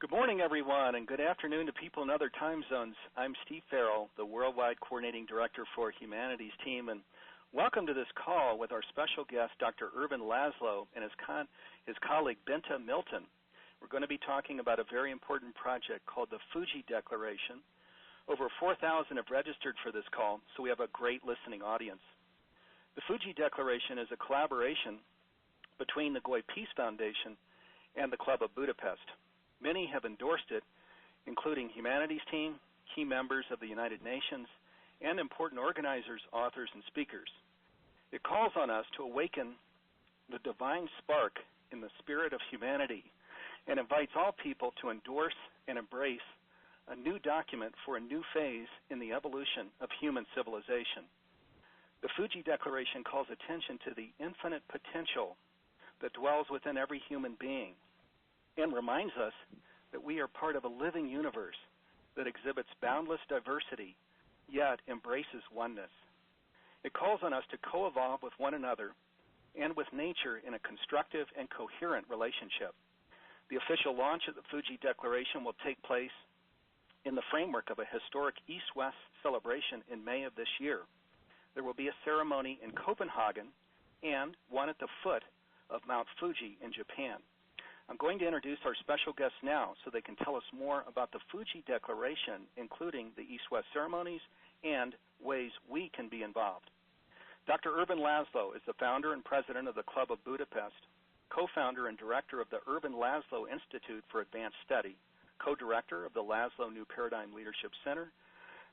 Good morning, everyone, and good afternoon to people in other time zones. I'm Steve Farrell, the Worldwide Coordinating Director for Humanities Team, and welcome to this call with our special guest, Dr. Ervin Laszlo, and his colleague, Bente Milton. We're going to be talking about a very important project called the FUJI Declaration. Over 4,000 have registered for this call, so we have a great listening audience. The FUJI Declaration is a collaboration between the Goy Peace Foundation and the Club of Budapest. Many have endorsed it, including Humanities Team, key members of the United Nations, and important organizers, authors, and speakers. It calls on us to awaken the divine spark in the spirit of humanity and invites all people to endorse and embrace a new document for a new phase in the evolution of human civilization. The FUJI Declaration calls attention to the infinite potential that dwells within every human being and reminds us that we are part of a living universe that exhibits boundless diversity, yet embraces oneness. It calls on us to co-evolve with one another and with nature in a constructive and coherent relationship. The official launch of the FUJI Declaration will take place in the framework of a historic East-West celebration in May of this year. There will be a ceremony in Copenhagen and one at the foot of Mount Fuji in Japan. I'm going to introduce our special guests now so they can tell us more about the FUJI Declaration, including the East-West ceremonies and ways we can be involved. Dr. Ervin Laszlo is the founder and president of the Club of Budapest, co-founder and director of the Ervin Laszlo Institute for Advanced Study, co-director of the Laszlo New Paradigm Leadership Center,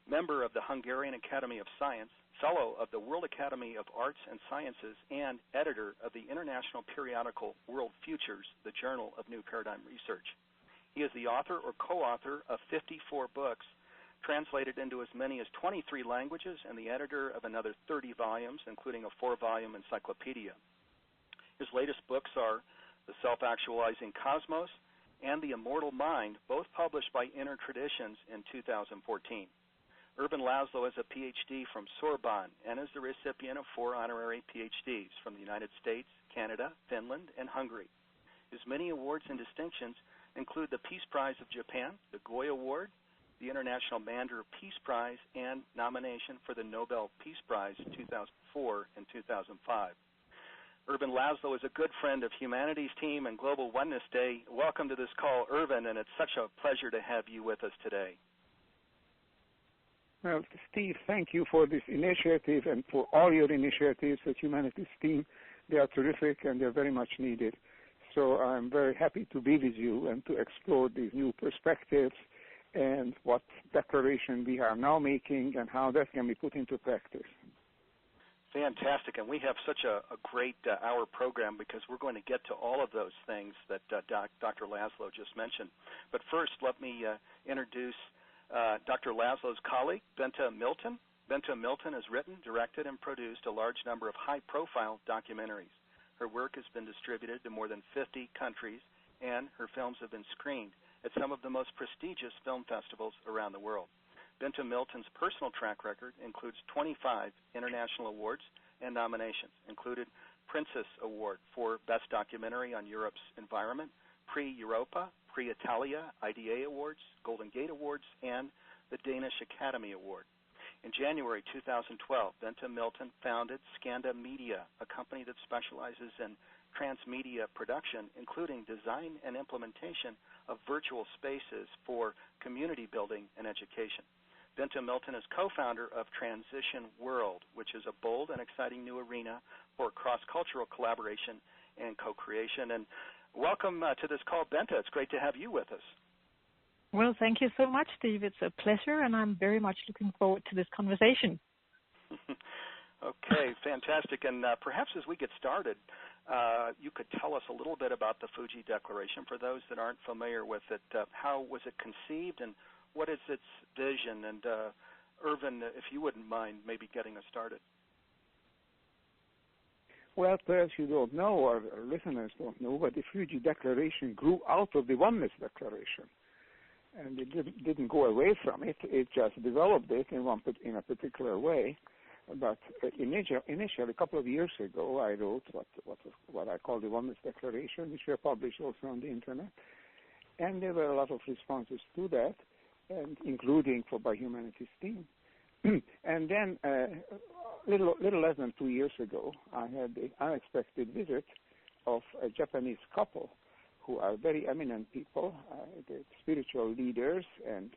member of the Hungarian Academy of Science, fellow of the World Academy of Arts and Sciences, and editor of the international periodical World Futures, the Journal of New Paradigm Research. He is the author or co-author of 54 books, translated into as many as 23 languages, and the editor of another 30 volumes, including a 4-volume encyclopedia. His latest books are The Self-Actualizing Cosmos and The Immortal Mind, both published by Inner Traditions in 2014. Ervin Laszlo has a PhD from Sorbonne and is the recipient of 4 honorary PhDs from the United States, Canada, Finland, and Hungary. His many awards and distinctions include the Peace Prize of Japan, the Goy Award, the International Mander Peace Prize, and nomination for the Nobel Peace Prize in 2004 and 2005. Ervin Laszlo is a good friend of Humanities Team and Global Oneness Day. Welcome to this call, Ervin, and it's such a pleasure to have you with us today. Well, Steve, thank you for this initiative and for all your initiatives at Humanities Team. They are terrific and they're very much needed. So I'm very happy to be with you and to explore these new perspectives and what declaration we are now making and how that can be put into practice. Fantastic, and we have such a great hour program because we're going to get to all of those things that Dr. Laszlo just mentioned. But first, let me introduce Dr. Laszlo's colleague, Bente Milton. Bente Milton has written, directed, and produced a large number of high-profile documentaries. Her work has been distributed to more than 50 countries, and her films have been screened at some of the most prestigious film festivals around the world. Bente Milton's personal track record includes 25 international awards and nominations, including Princess Award for Best Documentary on Europe's Environment, Prix Europa, Prix Italia, IDA Awards, Golden Gate Awards, and the Danish Academy Award. In January 2012, Bente Milton founded Skanda Media, a company that specializes in transmedia production, including design and implementation of virtual spaces for community building and education. Bente Milton is co-founder of Transition World, which is a bold and exciting new arena for cross-cultural collaboration and co-creation. And welcome to this call, Bente. It's great to have you with us. Well, thank you so much, Steve. It's a pleasure, and I'm very much looking forward to this conversation. Okay, fantastic. And perhaps as we get started, you could tell us a little bit about the FUJI Declaration for those that aren't familiar with it. How was it conceived, and what is its vision? And Ervin, if you wouldn't mind maybe getting us started. Well, perhaps you don't know, or our listeners don't know, but the FUJI Declaration grew out of the Oneness Declaration. And it didn't go away from it. It just developed it in a particular way. But initially, a couple of years ago, I wrote what I call the Oneness Declaration, which were published also on the Internet. And there were a lot of responses to that, and including by Humanities team. And then little less than 2 years ago, I had the unexpected visit of a Japanese couple who are very eminent people, the spiritual leaders and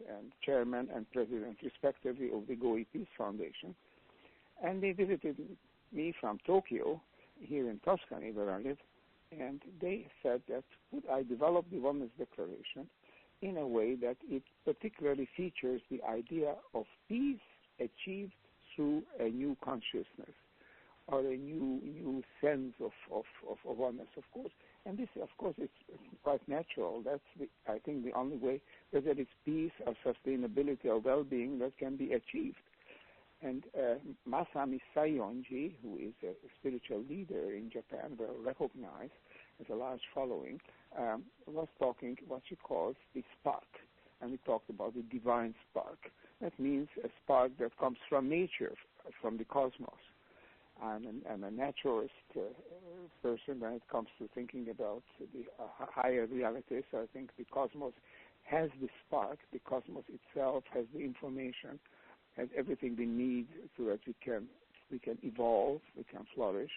chairman and president, respectively, of the Goei Peace Foundation. And they visited me from Tokyo, here in Tuscany, where I live, and they said that could I develop the Oneness Declaration in a way that it particularly features the idea of peace achieved through a new consciousness or a new sense of oneness, of course. And this, of course, is quite natural. That's, I think, the only way, whether it's peace or sustainability or well-being, that can be achieved. And Masami Sayonji, who is a spiritual leader in Japan, well recognized, has a large following, was talking what she calls the spark. And we talked about the divine spark. That means a spark that comes from nature, from the cosmos. I'm a naturalist person when it comes to thinking about the higher realities. I think the cosmos has the spark. The cosmos itself has the information, has everything we need so that we can evolve, we can flourish.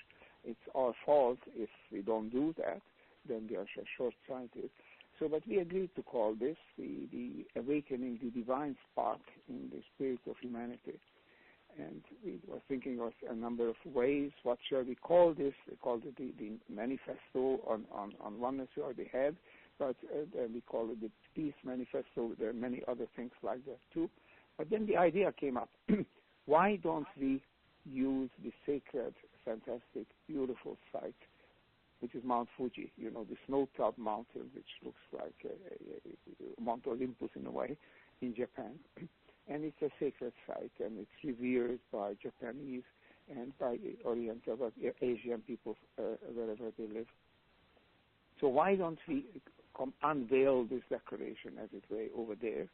It's our fault if we don't do that, then we are short-sighted. So, but we agreed to call this the awakening the divine spark in the spirit of humanity. And we were thinking of a number of ways. What shall we call this? We called it the manifesto on oneness we already had, but then we call it the peace manifesto. There are many other things like that too. But then the idea came up, why don't we use the sacred, fantastic, beautiful site, which is Mount Fuji, the snow-topped mountain, which looks like Mount Olympus in a way, in Japan. And it's a sacred site, and it's revered by Japanese and by Oriental, Asian people wherever they live. So why don't we unveil this declaration, as it were, over there?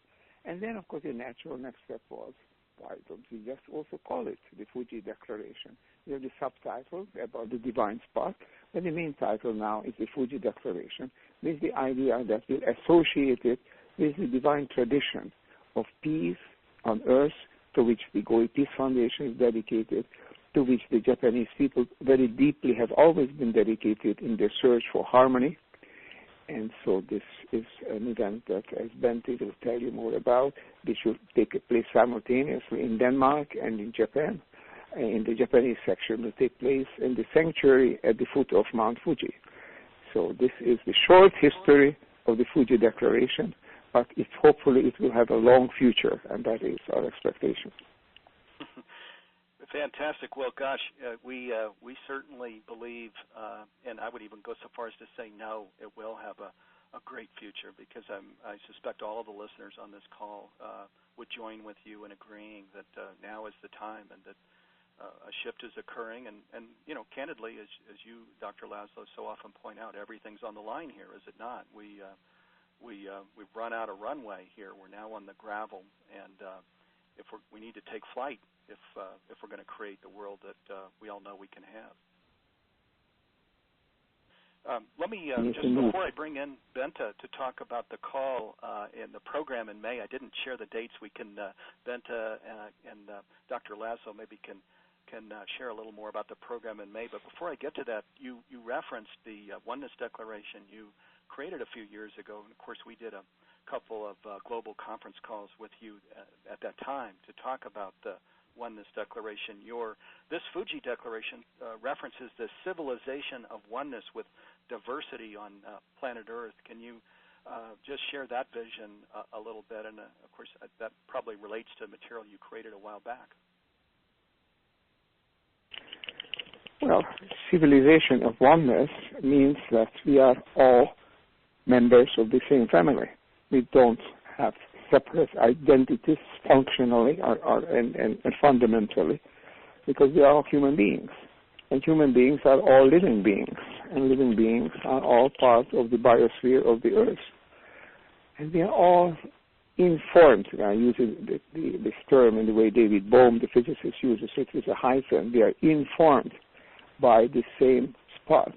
And then, of course, the natural next step was, why don't we just also call it the FUJI Declaration? We have the subtitle about the divine spark, but the main title now is the FUJI Declaration, with the idea that we'll associate it with the divine tradition of peace on earth, to which the Goei Peace Foundation is dedicated, to which the Japanese people very deeply have always been dedicated in their search for harmony. And so this is an event that, as Bente will tell you more about, this should take place simultaneously in Denmark and in Japan. In the Japanese section will take place in the sanctuary at the foot of Mount Fuji. So this is the short history of the Fuji Declaration, but hopefully it will have a long future, and that is our expectation. Fantastic. Well, gosh, we certainly believe, and I would even go so far as to say no, it will have a great future, because I suspect all of the listeners on this call would join with you in agreeing that now is the time, and that a shift is occurring. And candidly, as you, Dr. Laszlo, so often point out, everything's on the line here, is it not? We've run out of runway here. We're now on the gravel, and if we need to take flight if we're going to create the world that we all know we can have. Let me, just before I bring in Bente to talk about the call in the program in May, I didn't share the dates. We can, Bente and Dr. Laszlo maybe can share a little more about the program in May. But before I get to that, you referenced the Oneness Declaration you created a few years ago, and of course we did a couple of global conference calls with you at that time to talk about the Oneness Declaration. This FUJI Declaration references the civilization of oneness with diversity on planet Earth. Can you just share that vision a little bit? And of course that probably relates to material you created a while back. Well, civilization of oneness means that we are all members of the same family. We don't have separate identities functionally and fundamentally, because we are all human beings. And human beings are all living beings. And living beings are all part of the biosphere of the Earth. And we are all informed. I use this term in the way David Bohm, the physicist, uses it with a hyphen. We are informed by the same spark,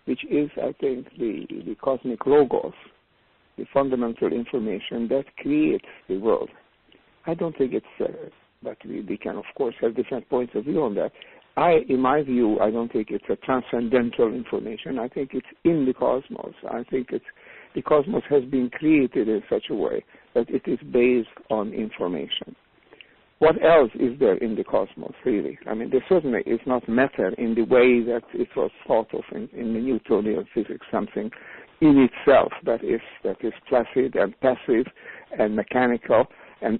which is, I think, the cosmic logos, the fundamental information that creates the world. I don't think it's, but we can, of course, have different points of view on that. In my view, I don't think it's a transcendental information. I think it's in the cosmos. I think the cosmos has been created in such a way that it is based on information. What else is there in the cosmos, really? I mean, there certainly is not matter in the way that it was thought of in the Newtonian physics, something in itself that is placid and passive and mechanical and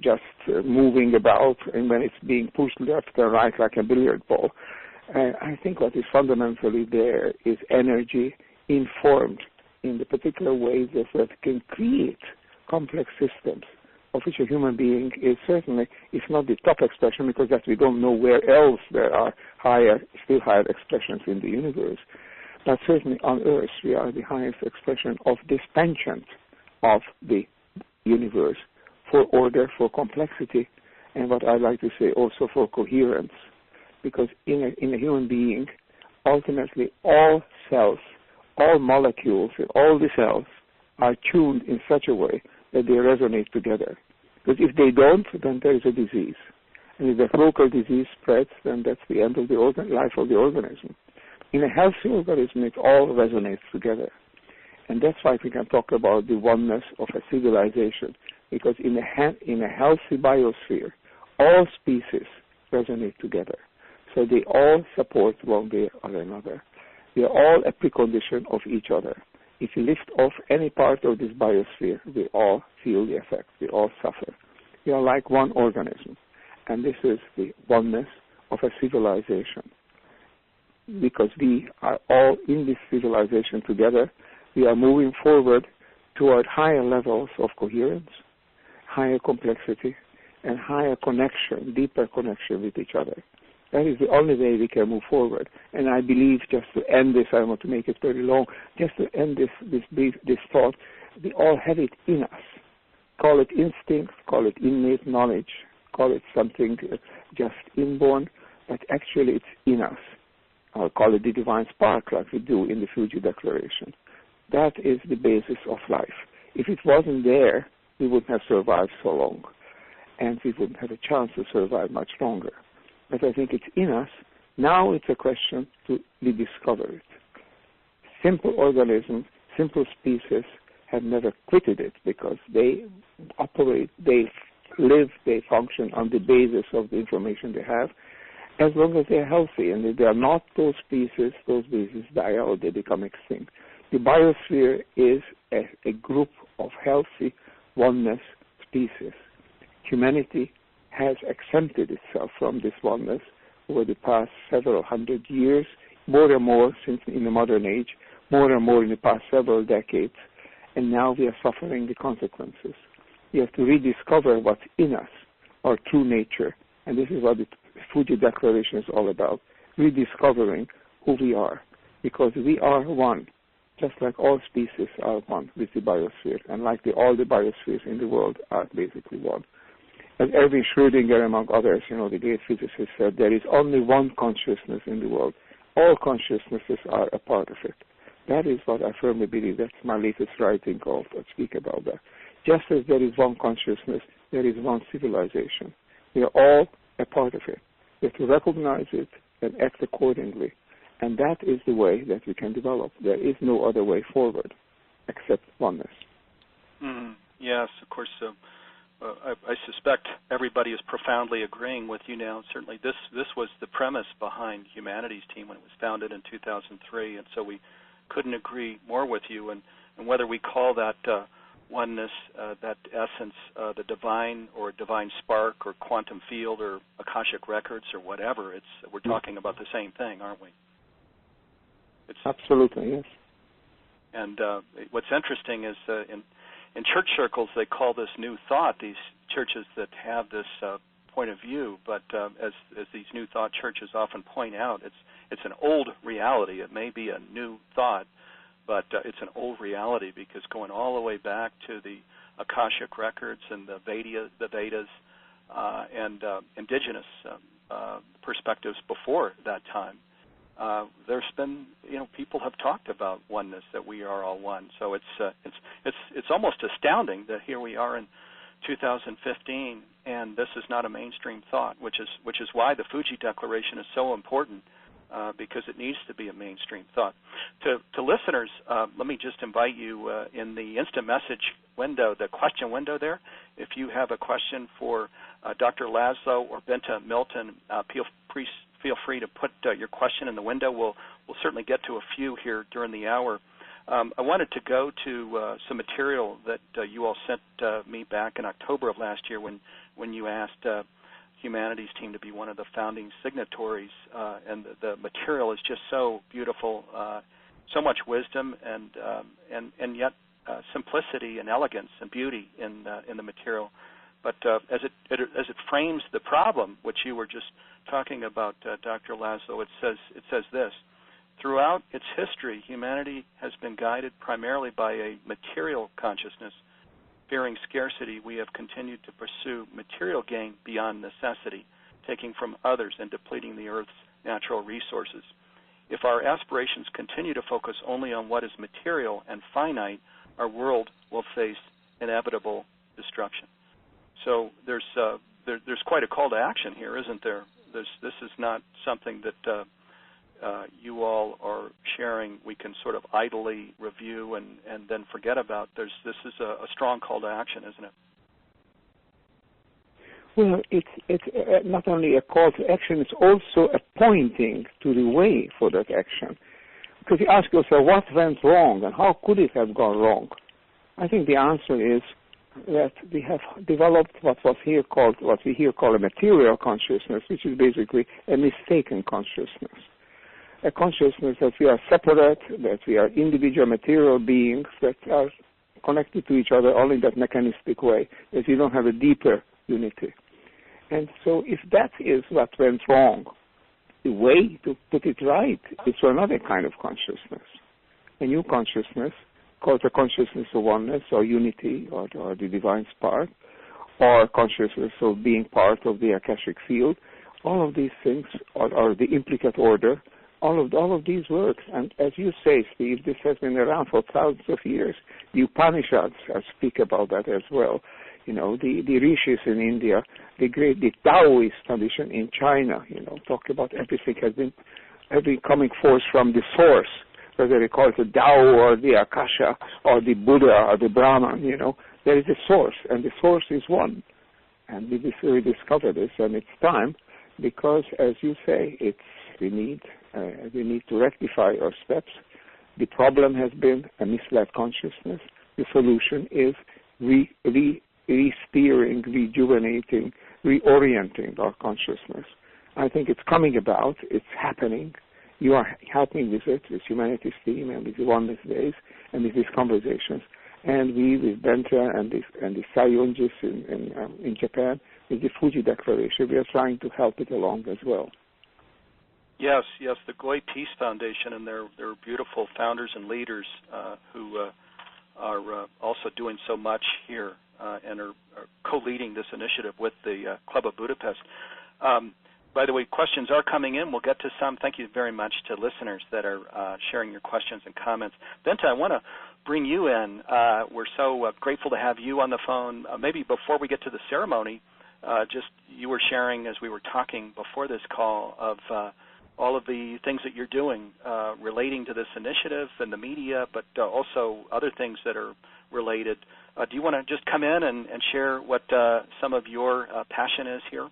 just moving about, and when it's being pushed left and right like a billiard ball. I think what is fundamentally there is energy informed in the particular ways that can create complex systems, of which a human being is certainly, if not the top expression, because that we don't know where else there are still higher expressions in the universe, but certainly on Earth we are the highest expression of this penchant of the universe for order, for complexity, and what I like to say also for coherence. Because in a human being, ultimately all cells, all molecules, and all the cells are tuned in such a way that they resonate together. Because if they don't, then there is a disease. And if that local disease spreads, then that's the end of the life of the organism. In a healthy organism, it all resonates together. And that's why we can talk about the oneness of a civilization. Because in a healthy biosphere, all species resonate together. So they all support one way or another. They are all a precondition of each other. If you lift off any part of this biosphere, we all feel the effect. We all suffer. We are like one organism. And this is the oneness of a civilization. Because we are all in this civilization together, we are moving forward toward higher levels of coherence, higher complexity, and higher connection, deeper connection with each other. That is the only way we can move forward. And I believe, just to end this, I want to make it very long, just to end this thought, we all have it in us. Call it instinct, call it innate knowledge, call it something just inborn, but actually it's in us. I'll call it the divine spark, like we do in the FUJI Declaration. That is the basis of life. If it wasn't there, we wouldn't have survived so long, and we wouldn't have a chance to survive much longer. But I think it's in us. Now it's a question to rediscover it. Simple organisms, simple species have never quitted it because they operate, they live, they function on the basis of the information they have, as long as they're healthy. And if they are not those species die out, they become extinct. The biosphere is a group of healthy oneness species. Humanity has exempted itself from this oneness over the past several hundred years, more and more since in the modern age, more and more in the past several decades, and now we are suffering the consequences. We have to rediscover what's in us, our true nature, and this is what the FUJI Declaration is all about, rediscovering who we are, because we are one, just like all species are one with the biosphere, and like all the biospheres in the world are basically one. As Erwin Schrödinger, among others, the great physicist, said, there is only one consciousness in the world. All consciousnesses are a part of it. That is what I firmly believe. That's my latest writing called to speak about that. Just as there is one consciousness, there is one civilization. We are all a part of it. We have to recognize it and act accordingly. And that is the way that we can develop. There is no other way forward except oneness. Yes, of course. I suspect everybody is profoundly agreeing with you now. Certainly this was the premise behind Humanities Team when it was founded in 2003, and so we couldn't agree more with you. And whether we call that oneness, that essence, the divine or divine spark or quantum field or Akashic records or whatever, we're talking about the same thing, aren't we? Absolutely, yes. And what's interesting is in church circles, they call this new thought, these churches that have this point of view, but as these new thought churches often point out, it's an old reality. It may be a new thought, but it's an old reality because going all the way back to the Akashic records and the Vedas and indigenous perspectives before that time, there's been, people have talked about oneness, that we are all one. So it's almost astounding that here we are in 2015, and this is not a mainstream thought, which is why the FUJI Declaration is so important, because it needs to be a mainstream thought. To listeners, let me just invite you in the instant message window, the question window there. If you have a question for Dr. Laszlo or Bente Milton, feel free to put your question in the window. We'll certainly get to a few here during the hour. I wanted to go to some material that you all sent me back in October of last year when you asked Humanities team to be one of the founding signatories, and the material is just so beautiful, so much wisdom and yet simplicity and elegance and beauty in the material. But as it frames the problem, which you were just talking about, Dr. Laszlo, it says this: throughout its history, humanity has been guided primarily by a material consciousness. Fearing scarcity, we have continued to pursue material gain beyond necessity, taking from others and depleting the Earth's natural resources. If our aspirations continue to focus only on what is material and finite, our world will face inevitable destruction. So there's quite a call to action here, isn't there? This is not something that you all are sharing we can sort of idly review and then forget about. This is a strong call to action, isn't it? Well, it's not only a call to action, it's also a pointing to the way for that action. Because you ask yourself, what went wrong and how could it have gone wrong? I think the answer is that we have developed what we here call a material consciousness, which is basically a mistaken consciousness. A consciousness that we are separate, that we are individual material beings that are connected to each other only in that mechanistic way, that we don't have a deeper unity. And so if that is what went wrong, the way to put it right is for another kind of consciousness, a new consciousness called the consciousness of oneness or unity or the divine spark, or consciousness of being part of the Akashic field. All of these things are the implicate order. All of these works, and as you say, Steve, this has been around for thousands of years. The Upanishads speak about that as well. The rishis in India, the Taoist tradition in China, talk about everything has been coming forth from the source, whether they call it the Tao or the Akasha or the Buddha or the Brahman. There is a source, and the source is one. And we discover this, and it's time, because, as you say, we need to rectify our steps. The problem has been a misled consciousness. The solution is re-steering, rejuvenating, reorienting our consciousness. I think it's coming about. It's happening. You are helping with it, with Humanities team and with the Oneness Days and with these conversations. And we, with Bente and the Sayonjis in Japan, with the FUJI Declaration, we are trying to help it along as well. Yes, the Goy Peace Foundation and their beautiful founders and leaders who are also doing so much here and are co-leading this initiative with the Club of Budapest. By the way, questions are coming in. We'll get to some. Thank you very much to listeners that are sharing your questions and comments. Bente, I want to bring you in. We're so grateful to have you on the phone. Maybe before we get to the ceremony, just you were sharing as we were talking before this call of all of the things that you're doing relating to this initiative and the media, but also other things that are related. Do you want to just come in and share what some of your passion is here?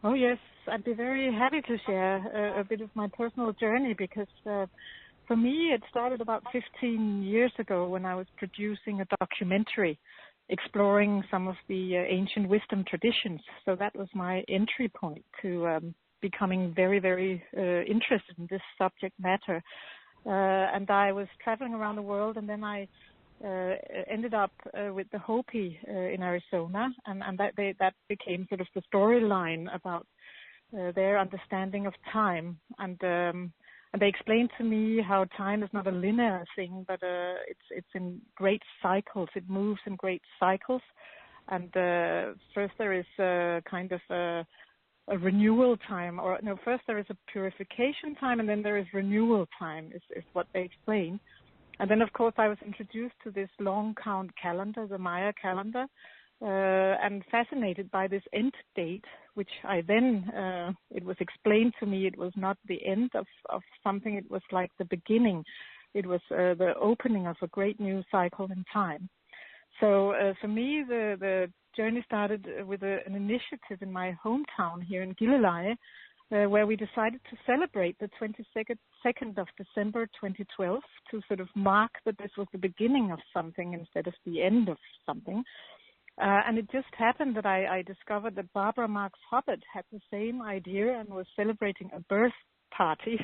Oh, yes. I'd be very happy to share a bit of my personal journey, because for me it started about 15 years ago when I was producing a documentary exploring some of the ancient wisdom traditions. So that was my entry point to becoming very, very interested in this subject matter. And I was traveling around the world, and then I ended up with the Hopi in Arizona, and that became sort of the storyline about their understanding of time. And they explained to me how time is not a linear thing, but it's in great cycles. It moves in great cycles. And first there is kind of a a renewal time, or no, first there is a purification time and then there is renewal time, is what they explain. And then, of course, I was introduced to this long count calendar, the Maya calendar, and fascinated by this end date, which I then, it was explained to me it was not the end of something, it was like the beginning. It was the opening of a great new cycle in time. So for me, the journey started with an initiative in my hometown here in Gilleleje, where we decided to celebrate the 22nd of December 2012 to sort of mark that this was the beginning of something instead of the end of something. And it just happened that I discovered that Barbara Marx Hubbard had the same idea and was celebrating a birth party,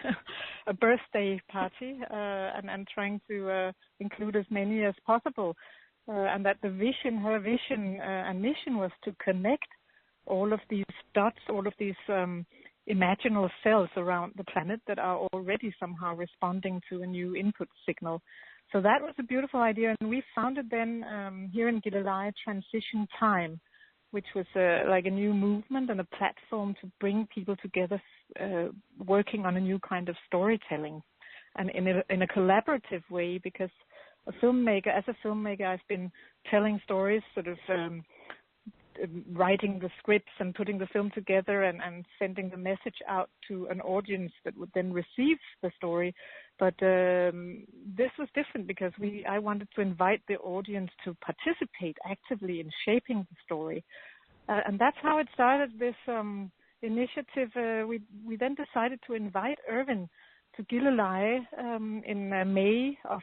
a birthday party, and trying to include as many as possible. And that her vision and mission was to connect all of these dots, all of these imaginal cells around the planet that are already somehow responding to a new input signal. So that was a beautiful idea, and we founded then here in Gilleleje Transition Time, which was like a new movement and a platform to bring people together working on a new kind of storytelling, and in a collaborative way, because as a filmmaker, I've been telling stories, sort of writing the scripts and putting the film together and sending the message out to an audience that would then receive the story. But this was different because I wanted to invite the audience to participate actively in shaping the story. And that's how it started, this initiative. We then decided to invite Ervin to Gilleleje in May of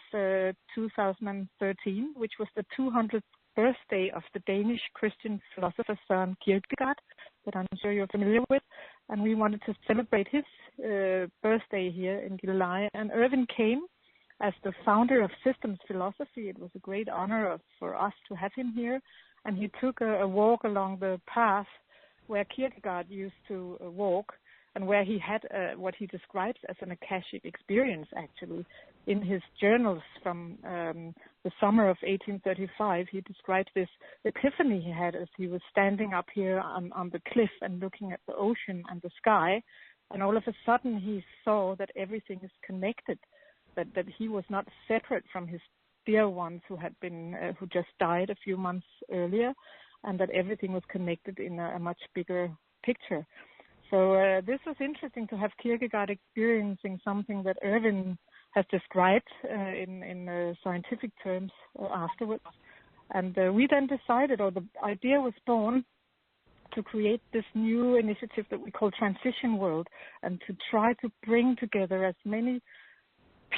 2013, which was the 200th birthday of the Danish Christian philosopher Søren Kierkegaard, that I'm sure you're familiar with. And we wanted to celebrate his birthday here in Gilleleje. And Ervin came as the founder of systems philosophy. It was a great honor for us to have him here. And he took a walk along the path where Kierkegaard used to walk, and where he had what he describes as an akashic experience, actually. In his journals from the summer of 1835, he describes this epiphany he had as he was standing up here on the cliff and looking at the ocean and the sky, and all of a sudden he saw that everything is connected, that he was not separate from his dear ones who had been who just died a few months earlier, and that everything was connected in a much bigger picture. So this was interesting to have Kierkegaard experiencing something that Ervin has described in scientific terms afterwards. And we then decided, or the idea was born, to create this new initiative that we call Transition World, and to try to bring together as many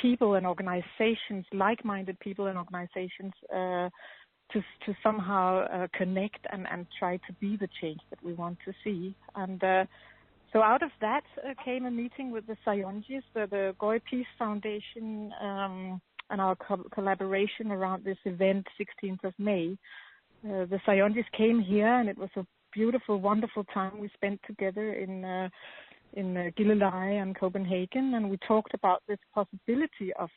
people and organizations, like-minded people and organizations, to somehow connect and try to be the change that we want to see. And so out of that came a meeting with the Sayonjis, the Goy Peace Foundation, and our collaboration around this event, 16th of May. The Sayonjis came here, and it was a beautiful, wonderful time we spent together in Gilleleje and Copenhagen, and we talked about this possibility of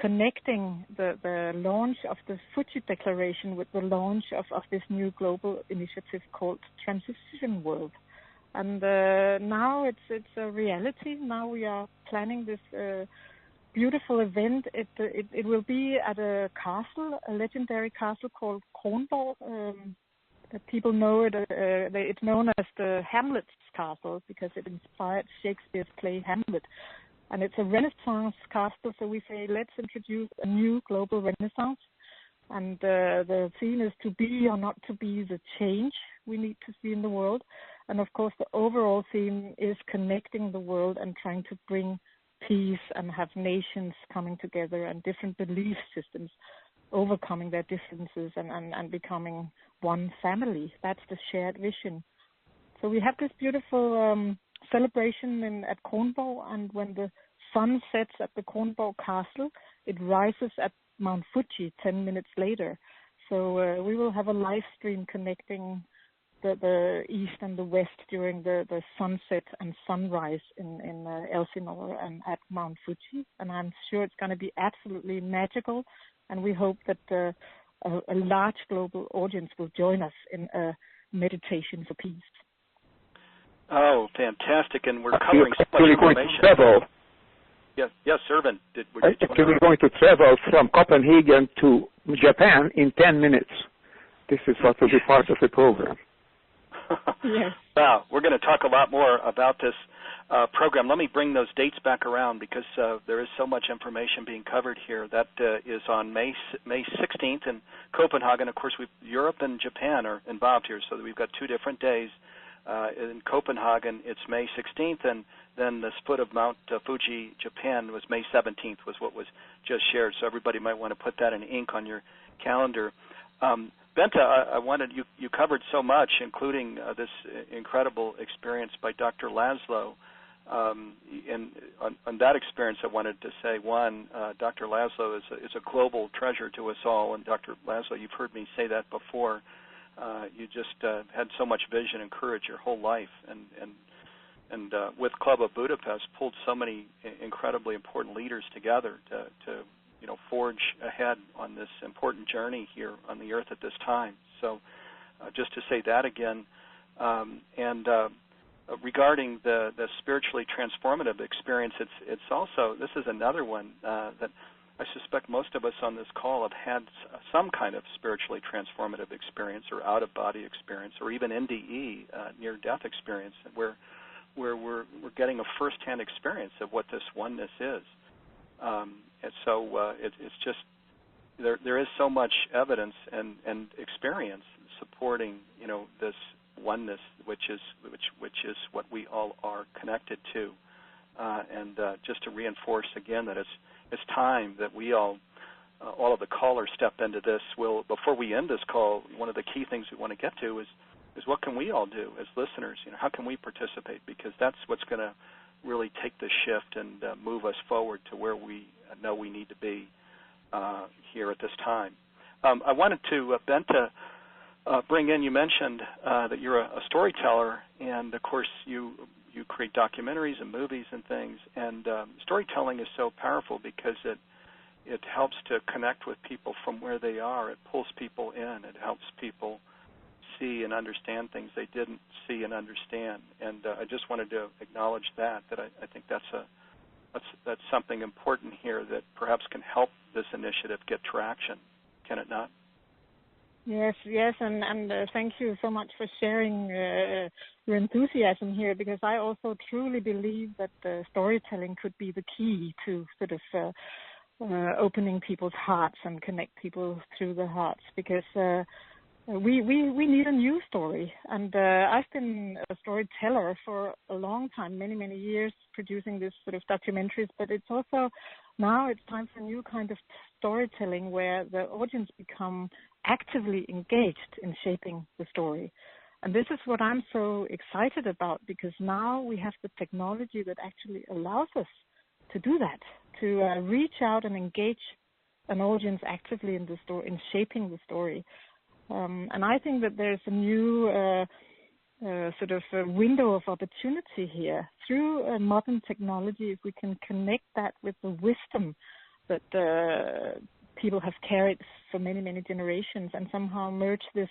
connecting the launch of the FUJI Declaration with the launch of this new global initiative called Transition World. And now it's a reality. Now we are planning this beautiful event. It will be at a castle, a legendary castle called Kronborg. People know it. It's known as the Hamlet's castle because it inspired Shakespeare's play Hamlet. And it's a Renaissance castle, so we say let's introduce a new global Renaissance. And the theme is to be or not to be the change we need to see in the world. And of course, the overall theme is connecting the world and trying to bring peace and have nations coming together and different belief systems overcoming their differences and becoming one family. That's the shared vision. So we have this beautiful celebration at Kronborg, and when the sun sets at the Kronborg castle, it rises at Mount Fuji 10 minutes later. So we will have a live stream connecting the east and the west during the sunset and sunrise in Elsinore and at Mount Fuji. And I'm sure it's going to be absolutely magical. And we hope that a large global audience will join us in a meditation for peace. Oh, fantastic! And we're covering so much Actually information. going to travel. Yes, Ervin. Actually, we're going to travel from Copenhagen to Japan in 10 minutes. This is what will be part of the program. Yes. Wow, we're going to talk a lot more about this program. Let me bring those dates back around because there is so much information being covered here. That is on May 16th in Copenhagen. Of course, Europe and Japan are involved here, so we've got 2 different days. In Copenhagen, it's May 16th, and then the foot of Mount Fuji, Japan, was May 17th, was what was just shared. So everybody might want to put that in ink on your calendar. Bente, I wanted you covered so much, including this incredible experience by Dr. Laszlo. And on that experience, I wanted to say, one, Dr. Laszlo is a global treasure to us all, and Dr. Laszlo, you've heard me say that before. You just had so much vision and courage your whole life, and with Club of Budapest, pulled so many incredibly important leaders together to forge ahead on this important journey here on the earth at this time. So just to say that again, and regarding the spiritually transformative experience, it's also, this is another one that I suspect most of us on this call have had some kind of spiritually transformative experience or out-of-body experience or even NDE, near-death experience, where we're getting a first-hand experience of what this oneness is. And so it's just, there is so much evidence and experience supporting, this oneness, which is what we all are connected to. And just to reinforce again that it's time that we all of the callers step into this. Before we end this call, one of the key things we want to get to is what can we all do as listeners? How can we participate? Because that's what's going to really take the shift and move us forward to where we know we need to be here at this time. I wanted to, Bente, bring in, you mentioned that you're a storyteller, and of course you create documentaries and movies and things, and storytelling is so powerful because it helps to connect with people from where they are. It pulls people in. It helps people see and understand things they didn't see and understand. And I just wanted to acknowledge that I think that's something important here that perhaps can help this initiative get traction. Can it not? Yes, and thank you so much for sharing your enthusiasm here, because I also truly believe that storytelling could be the key to sort of opening people's hearts and connect people through the hearts, because we need a new story. And I've been a storyteller for a long time, many years, producing this sort of documentaries, but it's also now it's time for a new kind of storytelling where the audience become actively engaged in shaping the story. And this is what I'm so excited about, because now we have the technology that actually allows us to do that, to reach out and engage an audience actively in the story, in shaping the story. And I think that there's a new sort of a window of opportunity here through modern technology. If we can connect that with the wisdom that people have carried for many generations, and somehow merge this,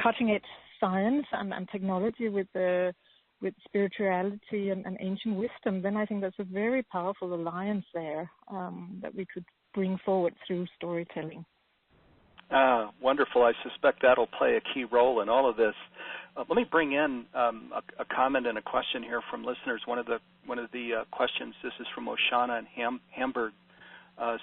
cutting-edge science and technology with spirituality and ancient wisdom, then I think that's a very powerful alliance there that we could bring forward through storytelling. Wonderful. I suspect that'll play a key role in all of this. Let me bring in a comment and a question here from listeners. One of the questions, this is from Oshana in Hamburg.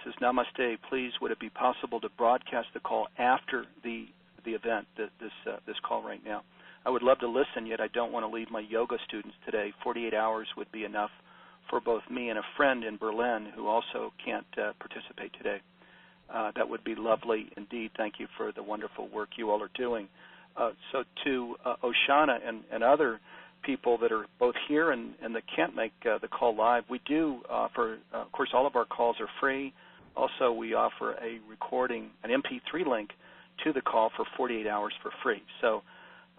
Says, Namaste, please, would it be possible to broadcast the call after the event, this call right now? I would love to listen, yet I don't want to leave my yoga students today. 48 hours would be enough for both me and a friend in Berlin who also can't participate today. That would be lovely indeed. Thank you for the wonderful work you all are doing. So to Oshana and other people that are both here and that can't make the call live, we do offer, of course, all of our calls are free. Also, we offer a recording, an MP3 link to the call for 48 hours for free. So,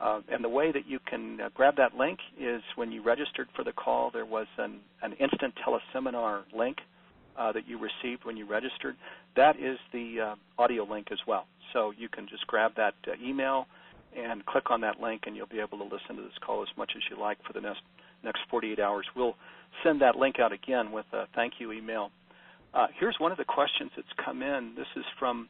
and the way that you can grab that link is when you registered for the call, there was an instant teleseminar link that you received when you registered. That is the audio link as well. So you can just grab that email and click on that link, and you'll be able to listen to this call as much as you like for the next 48 hours. We'll send that link out again with a thank you email. Here's one of the questions that's come in. This is from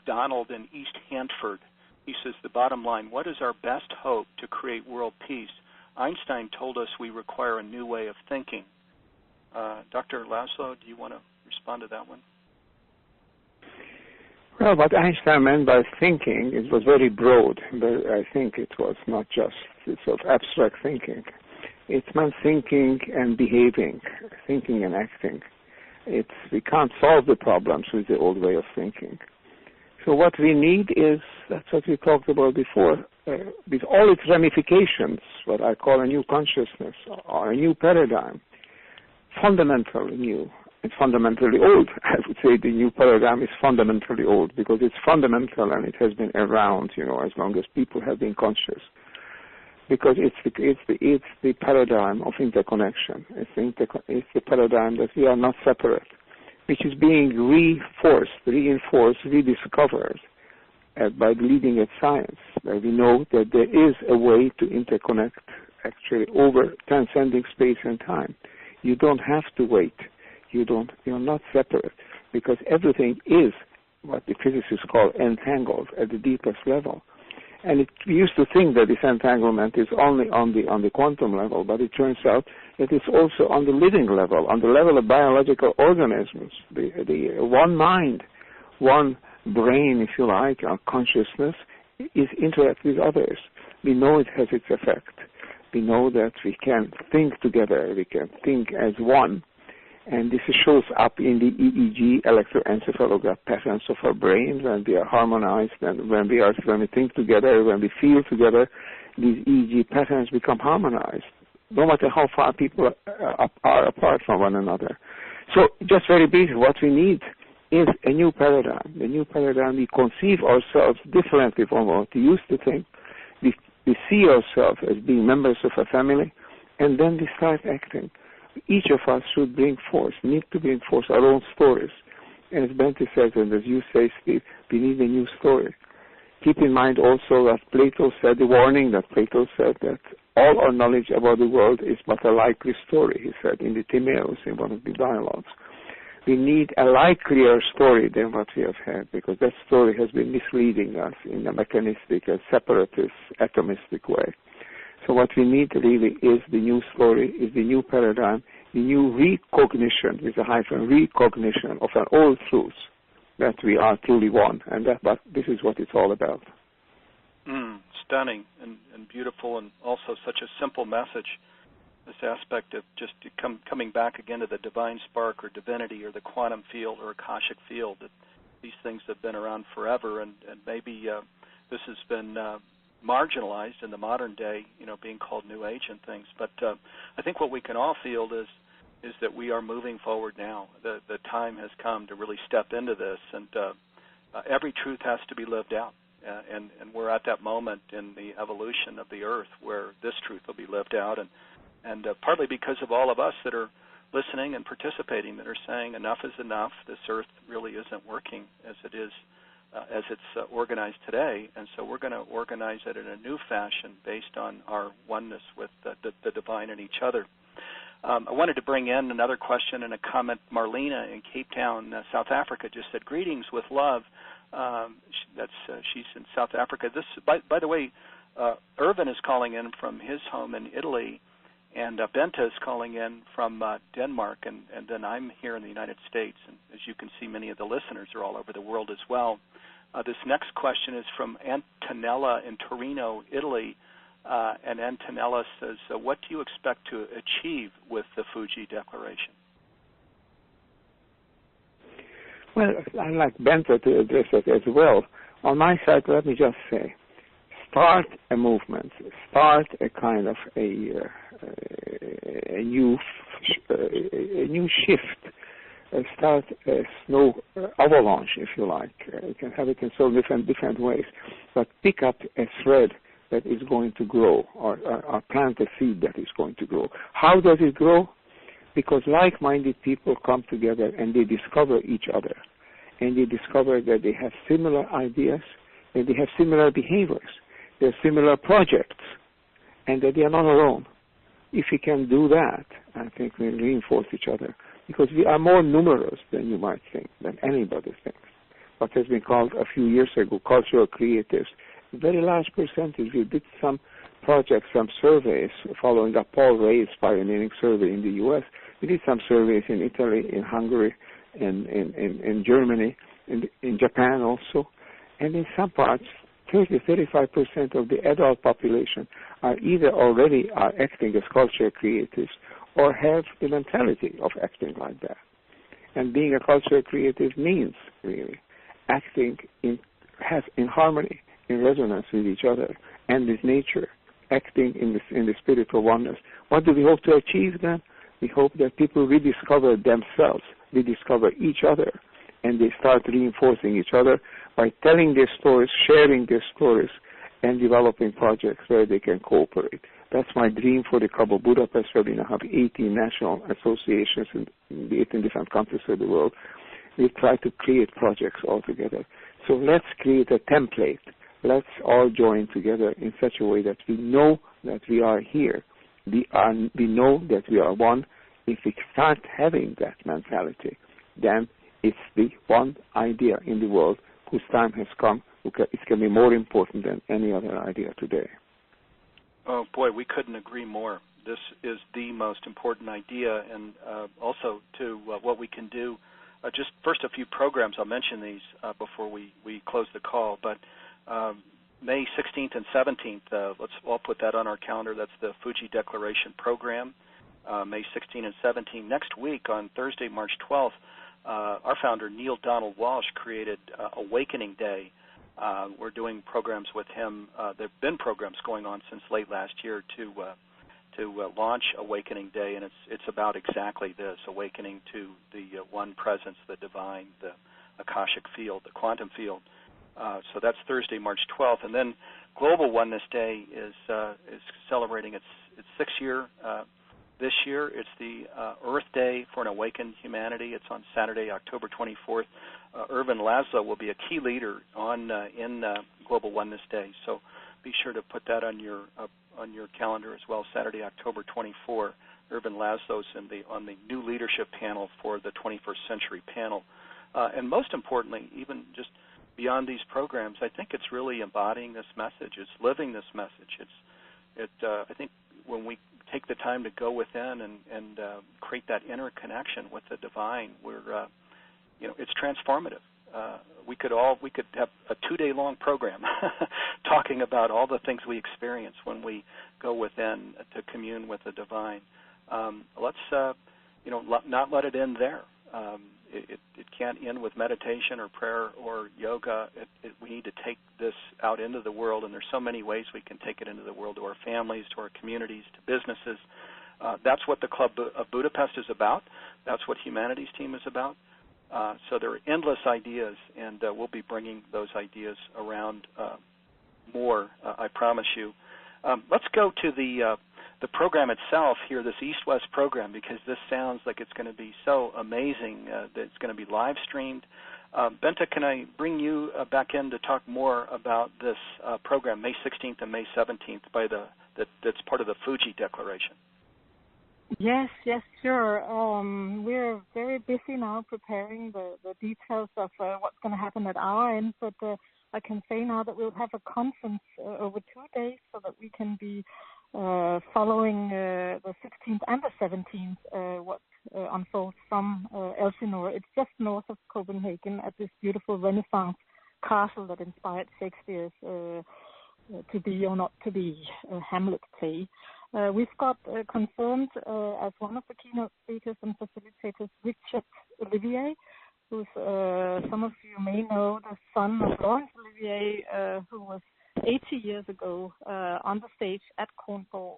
Donald in East Hanford. He says, the bottom line, what is our best hope to create world peace? Einstein told us we require a new way of thinking. Dr. Laszlo, do you want to respond to that one? Well, what Einstein meant by thinking, it was very broad. But I think it was not just sort of abstract thinking. It meant thinking and behaving, thinking and acting. We can't solve the problems with the old way of thinking. So what we need is, that's what we talked about before, with all its ramifications, what I call a new consciousness or a new paradigm, fundamentally new and fundamentally old. I would say the new paradigm is fundamentally old because it's fundamental and it has been around, as long as people have been conscious. Because it's the paradigm of interconnection. It's the paradigm that we are not separate, which is being reinforced, rediscovered by the leading edge science, where we know that there is a way to interconnect actually over transcending space and time. You don't have to wait. You're not separate because everything is what the physicists call entangled at the deepest level. And we used to think that this entanglement is only on the quantum level, but it turns out that it's also on the living level, on the level of biological organisms. The one mind, one brain, if you like, our consciousness, is interact with others. We know it has its effect. We know that we can think together, we can think as one. And this shows up in the EEG electroencephalograph patterns of our brain when we are harmonized and when we think together, when we feel together, these EEG patterns become harmonized, no matter how far people are apart from one another. So just very briefly, what we need is a new paradigm. The new paradigm, we conceive ourselves differently from what we used to think. We see ourselves as being members of a family, and then we start acting. Each of us need to bring forth our own stories. And as Bente says, and as you say, Steve, we need a new story. Keep in mind also that Plato said, the warning that Plato said, that all our knowledge about the world is but a likely story, he said in the Timaeus, in one of the dialogues. We need a likelier story than what we have had, because that story has been misleading us in a mechanistic, a separatist, atomistic way. So what we need really is the new story, is the new paradigm, the new recognition, with a hyphen, recognition of an old truth, that we are truly one, but this is what it's all about. Stunning and beautiful, and also such a simple message, this aspect of just coming back again to the divine spark or divinity or the quantum field or Akashic field, that these things have been around forever, and maybe this has been marginalized in the modern day, being called New Age and things. But I think what we can all feel is that we are moving forward now. The time has come to really step into this, and every truth has to be lived out. And we're at that moment in the evolution of the Earth where this truth will be lived out, and partly because of all of us that are listening and participating, that are saying enough is enough. This Earth really isn't working as it is. As it's organized today, and so we're going to organize it in a new fashion based on our oneness with the divine and each other. I wanted to bring in another question and a comment. Marlena in Cape Town, South Africa, just said, greetings with love. She's in South Africa. This, by the way, Ervin is calling in from his home in Italy, and Bente is calling in from Denmark, and then I'm here in the United States. And as you can see, many of the listeners are all over the world as well. This next question is from Antonella in Torino, Italy, and Antonella says, what do you expect to achieve with the FUJI Declaration? Well, I'd like Bente to address it as well. On my side, let me just say, start a movement, start a kind of a new shift. Start a snow avalanche, if you like. You can have it in so different ways, but pick up a thread that is going to grow, or plant a seed that is going to grow. How does it grow? Because like-minded people come together and they discover each other, and they discover that they have similar ideas, and they have similar behaviors, they have similar projects, and that they are not alone. If we can do that, I think we reinforce each other, because we are more numerous than you might think, than anybody thinks. What has been called a few years ago cultural creatives, a very large percentage. We did some projects, some surveys, following up Paul Ray's pioneering survey in the U.S. We did some surveys in Italy, in Hungary, in Germany, in Japan also. And in some parts, 30-35% of the adult population are either already are acting as cultural creatives or have the mentality of acting like that. And being a cultural creative means, really, acting in harmony, in resonance with each other and with nature, acting in the spirit of oneness. What do we hope to achieve then? We hope that people rediscover themselves, rediscover each other, and they start reinforcing each other by telling their stories, sharing their stories, and developing projects where they can cooperate. That's my dream for the Club of Budapest, where we now have 18 national associations in the 18 different countries of the world. We try to create projects all together. So let's create a template. Let's all join together in such a way that we know that we are here. We know that we are one. If we start having that mentality, then it's the one idea in the world whose time has come. It can be more important than any other idea today. Oh, boy, we couldn't agree more. This is the most important idea, and also to what we can do. Just first a few programs. I'll mention these before we close the call. But May 16th and 17th, let's all put that on our calendar. That's the FUJI Declaration program, May 16 and 17. Next week, on Thursday, March 12th, our founder, Neil Donald Walsh, created Awakening Day. We're doing programs with him. There have been programs going on since late last year to launch Awakening Day, and it's about exactly this, awakening to the one presence, the divine, the Akashic field, the quantum field. So that's Thursday, March 12th. And then Global Oneness Day is celebrating its 6th year. This year it's the Earth Day for an Awakened Humanity. It's on Saturday, October 24th. Ervin Laszlo will be a key leader in Global Oneness Day. So be sure to put that on your calendar as well. Saturday, October 24th. Ervin Laszlo's on the new leadership panel for the 21st Century panel. And most importantly, even just beyond these programs, I think it's really embodying this message. It's living this message. I think when we take the time to go within and create that inner connection with the divine, it's transformative. We could have a 2-day-long program talking about all the things we experience when we go within to commune with the divine. Let's not let it end there. It can't end with meditation or prayer or yoga. We need to take this out into the world, and there's so many ways we can take it into the world, to our families, to our communities, to businesses. That's what the Club of Budapest is about. That's what Humanities Team is about. So there are endless ideas, and we'll be bringing those ideas around more, I promise you. Let's go to the program itself here, this East-West program, because this sounds like it's going to be so amazing that it's going to be live streamed. Bente, can I bring you back in to talk more about this program, May 16th and May 17th, that's part of the FUJI Declaration? Yes, sure. We're very busy now preparing the details of what's going to happen at our end, but I can say now that we'll have a conference over 2 days so that we can be following the 16th and the 17th, what unfolds from Elsinore. It's just north of Copenhagen at this beautiful Renaissance castle that inspired Shakespeare's To Be or Not to Be, Hamlet play. We've got confirmed as one of the keynote speakers and facilitators Richard Olivier, who's, some of you may know, the son of Laurence Olivier, who was 80 years ago on the stage at Kronborg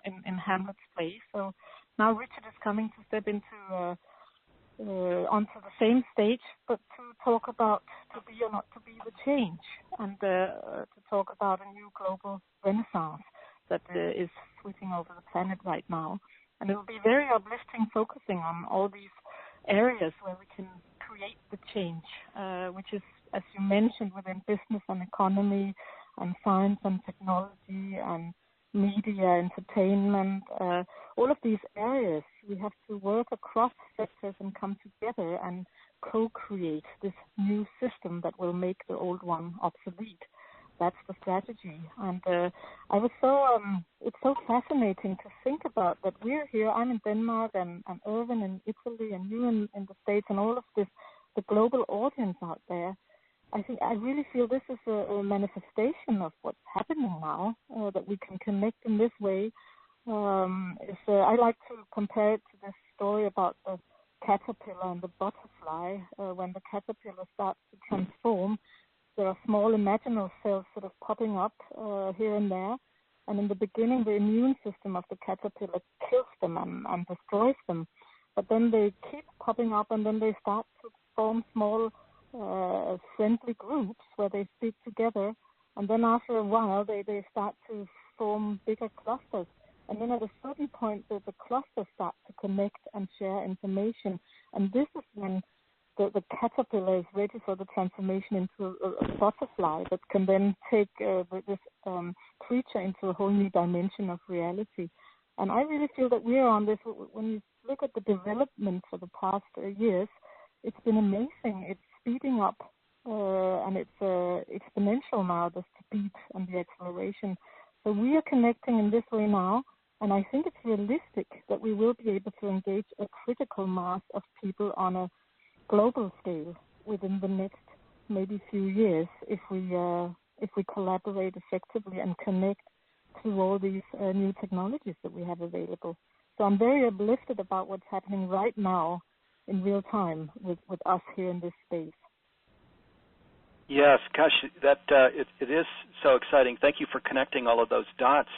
in Hamlet's play. So now Richard is coming to step into onto the same stage, but to talk about to be or not to be the change, and to talk about a new global renaissance that is sweeping over the planet right now. And it will be very uplifting, focusing on all these areas where we can create the change, which is, as you mentioned, within business and economy and science and technology and media, entertainment, all of these areas. We have to work across sectors and come together and co-create this new system that will make the old one obsolete. That's the strategy. And I was it's so fascinating to think about that we're here. I'm in Denmark and Ervin in Italy and you in the States and all of this, the global audience out there. I really feel this is a manifestation of what's happening now, that we can connect in this way. I like to compare it to this story about the caterpillar and the butterfly. When the caterpillar starts to transform, there are small imaginal cells sort of popping up here and there. And in the beginning, the immune system of the caterpillar kills them and destroys them. But then they keep popping up, and then they start to form small friendly groups where they speak together. And then after a while, they start to form bigger clusters. And then at a certain point, the clusters start to connect and share information. And this is when the caterpillar is ready for the transformation into a butterfly that can then take this creature into a whole new dimension of reality. And I really feel that we are on this. When you look at the development for the past years, it's been amazing. It's speeding up, and it's exponential now, the speed and the acceleration. So we are connecting in this way now, and I think it's realistic that we will be able to engage a critical mass of people on a global scale within the next maybe few years if we collaborate effectively and connect to all these new technologies that we have available. So I'm very uplifted about what's happening right now in real time with us here in this space. Yes, gosh, that it is so exciting. Thank you for connecting all of those dots,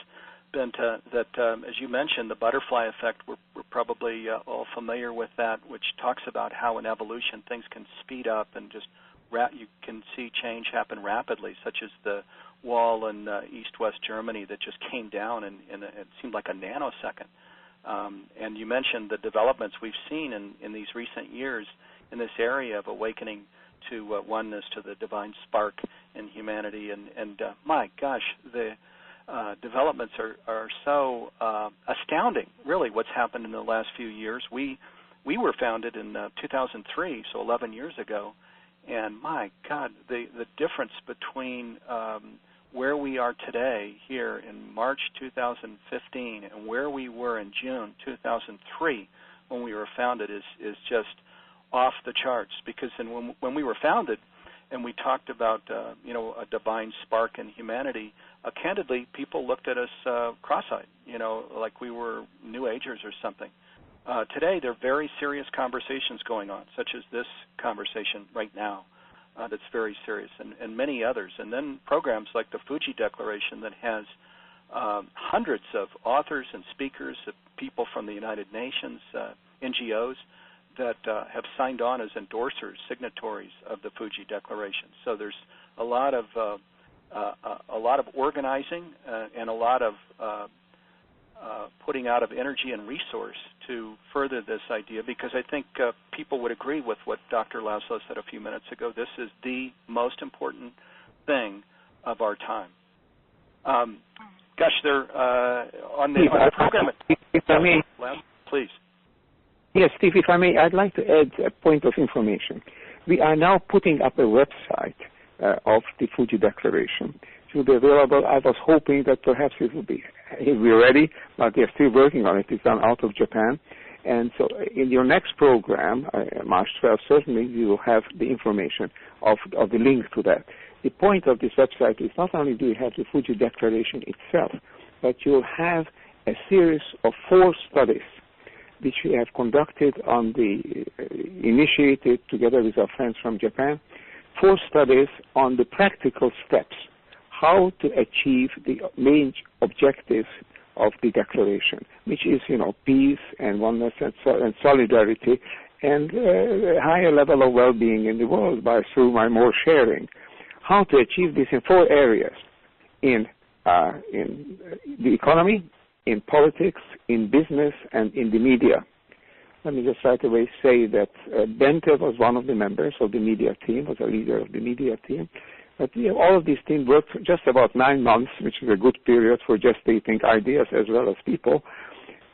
Bente. That, as you mentioned, the butterfly effect, we're probably all familiar with that, which talks about how in evolution things can speed up and just you can see change happen rapidly, such as the wall in East-West Germany that just came down in it seemed like a nanosecond. And you mentioned the developments we've seen in these recent years in this area of awakening to oneness, to the divine spark in humanity. And my gosh, the developments are so astounding, really, what's happened in the last few years. We were founded in 2003, so 11 years ago. And my God, the difference between where we are today here in March 2015 and where we were in June 2003 when we were founded is just off the charts. Because when we were founded and we talked about a divine spark in humanity, candidly, people looked at us cross-eyed, like we were New Agers or something. Today, there are very serious conversations going on, such as this conversation right now. That's very serious, and many others. And then programs like the FUJI Declaration that has hundreds of authors and speakers, people from the United Nations, NGOs that have signed on as endorsers, signatories of the FUJI Declaration. So there's a lot of organizing and a lot of putting out of energy and resource to further this idea, because I think people would agree with what Dr. Laszlo said a few minutes ago. This is the most important thing of our time. Gosh, they're on the program. If I may, please. Yes, Steve, if I may, I'd like to add a point of information. We are now putting up a website of the FUJI Declaration. It will be available. I was hoping that perhaps it will be ready, but they're still working on it. It's done out of Japan. And so in your next program, March 12th, certainly you will have the information of the link to that. The point of this website is not only do you have the FUJI Declaration itself, but you'll have a series of 4 studies which we have conducted initiated together with our friends from Japan, 4 studies on the practical steps, how to achieve the main objectives of the declaration, which is, peace and oneness and solidarity and a higher level of well-being in the world through more sharing. How to achieve this in 4 areas: in the economy, in politics, in business, and in the media. let me just right away say that Bente was one of the members of the media team, was a leader of the media team. But all of these teams worked just about 9 months, which is a good period for gestating ideas as well as people.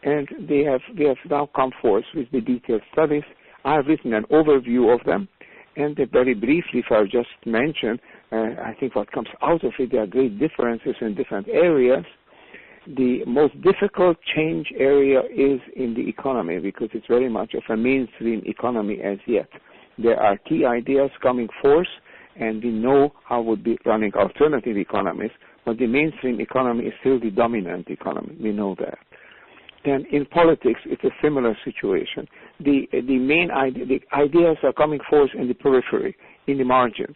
And they have now come forth with the detailed studies. I have written an overview of them. And very briefly, if I just mention, I think what comes out of it, there are great differences in different areas. The most difficult change area is in the economy because it's very much of a mainstream economy as yet. There are key ideas coming forth, and we know how would be running alternative economies, but the mainstream economy is still the dominant economy. We know that. Then in politics, it's a similar situation. The ideas are coming forth in the periphery, in the margins,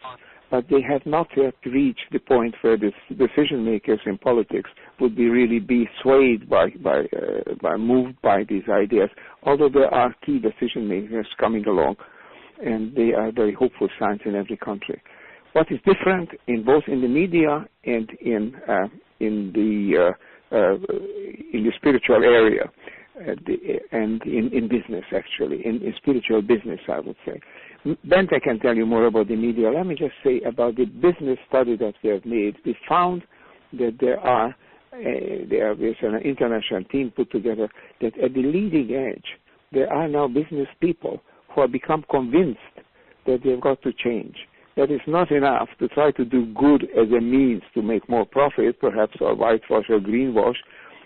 but they have not yet reached the point where the decision makers in politics would really be swayed moved by these ideas. Although there are key decision makers coming along, and they are very hopeful signs in every country. What is different in both in the media and in the spiritual area and in business, actually, in spiritual business, I would say. Bente can tell you more about the media. Let me just say about the business study that we have made. We found that there's an international team put together that at the leading edge, there are now business people who have become convinced that they've got to change. That it's not enough to try to do good as a means to make more profit, perhaps, or whitewash or greenwash.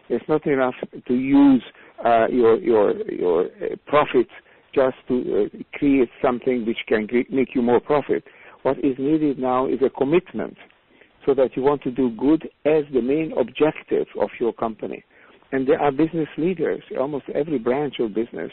It's not enough to use your profits just to create something which can make you more profit. What is needed now is a commitment so that you want to do good as the main objective of your company. And there are business leaders, almost every branch of business,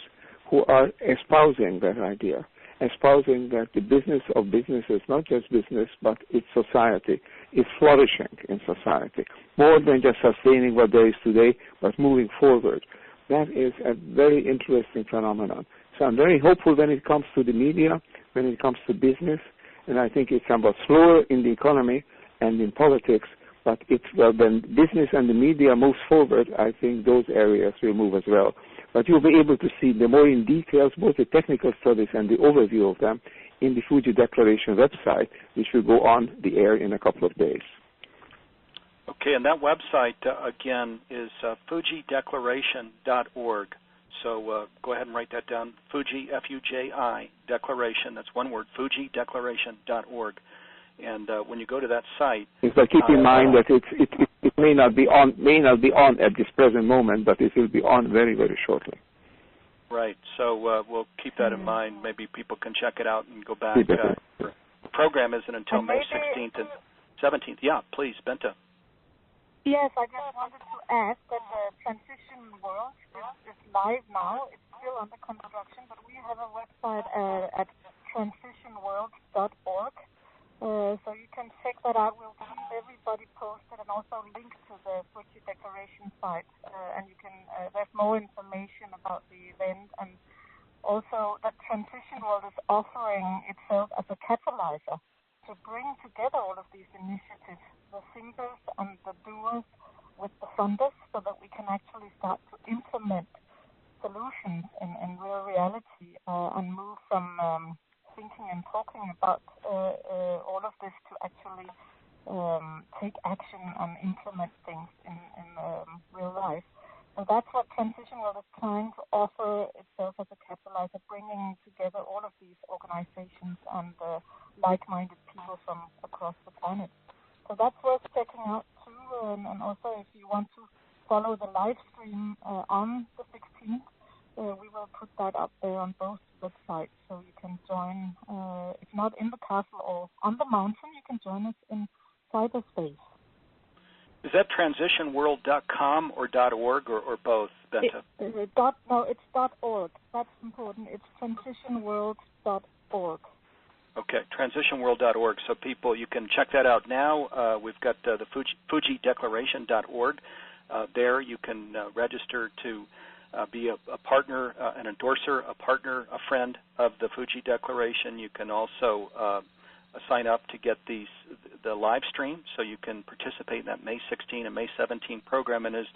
who are espousing that idea, espousing that the business of business is not just business, but it's society, is flourishing in society, more than just sustaining what there is today, but moving forward. That is a very interesting phenomenon. So I'm very hopeful when it comes to the media, when it comes to business, and I think it's somewhat slower in the economy and in politics, but when business and the media moves forward, I think those areas will move as well. But you'll be able to see the more in details, both the technical studies and the overview of them, in the FUJI Declaration website, which will go on the air in a couple of days. Okay, and that website, again, is FUJIDeclaration.org. So go ahead and write that down, FUJI, F-U-J-I, Declaration, that's one word, FUJIDeclaration.org. And when you go to that site, but keep in mind that it may not be on at this present moment, but it will be on very, very shortly. Right. So we'll keep that in mind. Maybe people can check it out and go back. The program isn't until May 16th and 17th. Yeah, please, Bente. Yes, I just wanted to add that the Transition World is live now. It's still under construction, but we have a website at transitionworld.org. So you can check that out. We'll keep everybody posted and also link to the FUJI Declaration site. And you can there's more information about the event. And also that Transition World is offering itself as a catalyzer to bring together all of these initiatives, the thinkers and the doers with the funders, so that we can actually start to implement solutions in real reality and move from thinking and talking about all of this to actually take action and implement things in real life. So that's what Transition World is trying to offer itself as a catalyzer, bringing together all of these organizations and like-minded people from across the planet. So that's worth checking out too. And also, if you want to follow the live stream on the 16th, we will put that up there on both websites, so you can join, if not in the castle or on the mountain, you can join us in cyberspace. Is that transitionworld.com or .org or both, Bente? No, it's .org. That's important. It's transitionworld.org. Okay, transitionworld.org. So people, you can check that out now. We've got the FUJIDeclaration.org. There you can register to be a partner, an endorser, a partner, a friend of the FUJI Declaration. You can also sign up to get the live stream, so you can participate in that May 16 and May 17 program. And as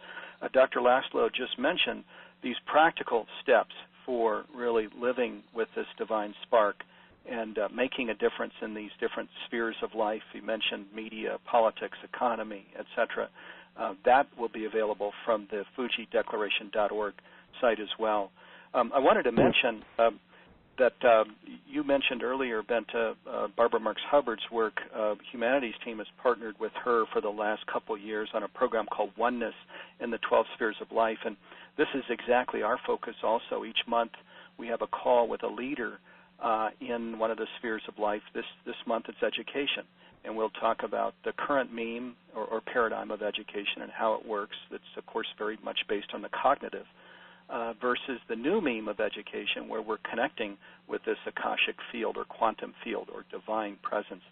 Dr. Laszlo just mentioned, these practical steps for really living with this divine spark and making a difference in these different spheres of life. You mentioned media, politics, economy, etc. That will be available from the FUJIDeclaration.org site as well. I wanted to mention that you mentioned earlier, Bente, Barbara Marx Hubbard's work. Humanities team has partnered with her for the last couple years on a program called Oneness in the 12 Spheres of Life, and this is exactly our focus also. Each month we have a call with a leader in one of the spheres of life. This month it's education, and we'll talk about the current meme or paradigm of education and how it works. It's, of course, very much based on the cognitive versus the new meme of education, where we're connecting with this Akashic field or quantum field or divine presence.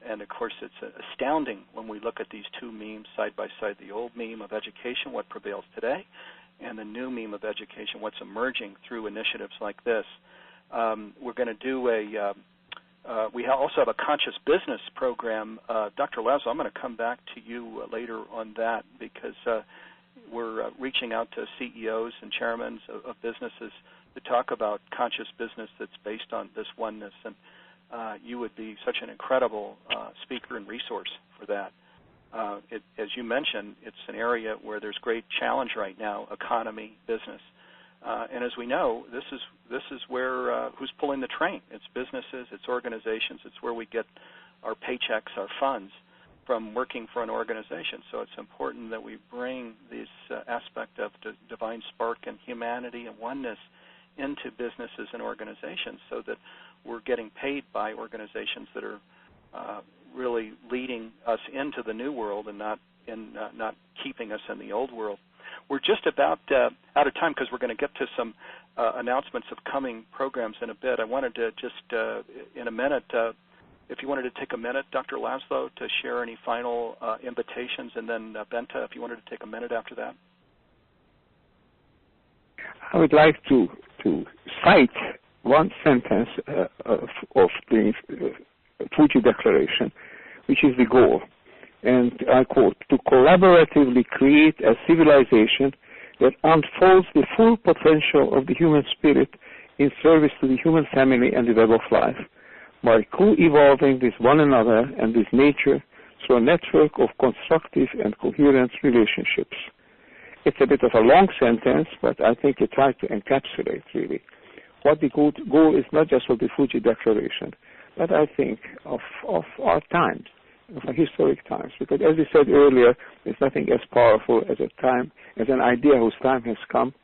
And, of course, it's astounding when we look at these two memes side by side, the old meme of education, what prevails today, and the new meme of education, what's emerging through initiatives like this. We're going to do we also have a conscious business program. Dr. Laszlo, I'm going to come back to you later on that, because we're reaching out to CEOs and chairmen of businesses to talk about conscious business that's based on this oneness, and you would be such an incredible speaker and resource for that. As you mentioned, it's an area where there's great challenge right now, economy, business. And as we know, this is where who's pulling the train. It's businesses, it's organizations, it's where we get our paychecks, our funds from working for an organization. So it's important that we bring this aspect of the divine spark and humanity and oneness into businesses and organizations, so that we're getting paid by organizations that are really leading us into the new world and not keeping us in the old world. We're just about out of time, because we're going to get to some announcements of coming programs in a bit. I wanted to just, in a minute, if you wanted to take a minute, Dr. Laszlo, to share any final invitations, and then Bente, if you wanted to take a minute after that. I would like to cite one sentence of the FUJI Declaration, which is the goal. And I quote, "To collaboratively create a civilization that unfolds the full potential of the human spirit in service to the human family and the web of life, by co-evolving with one another and with nature through a network of constructive and coherent relationships." It's a bit of a long sentence, but I think it tries to encapsulate, really, what the goal is, not just of the FUJI Declaration, but I think of our times, of our historic times. Because as we said earlier, there's nothing as powerful as an idea whose time has come,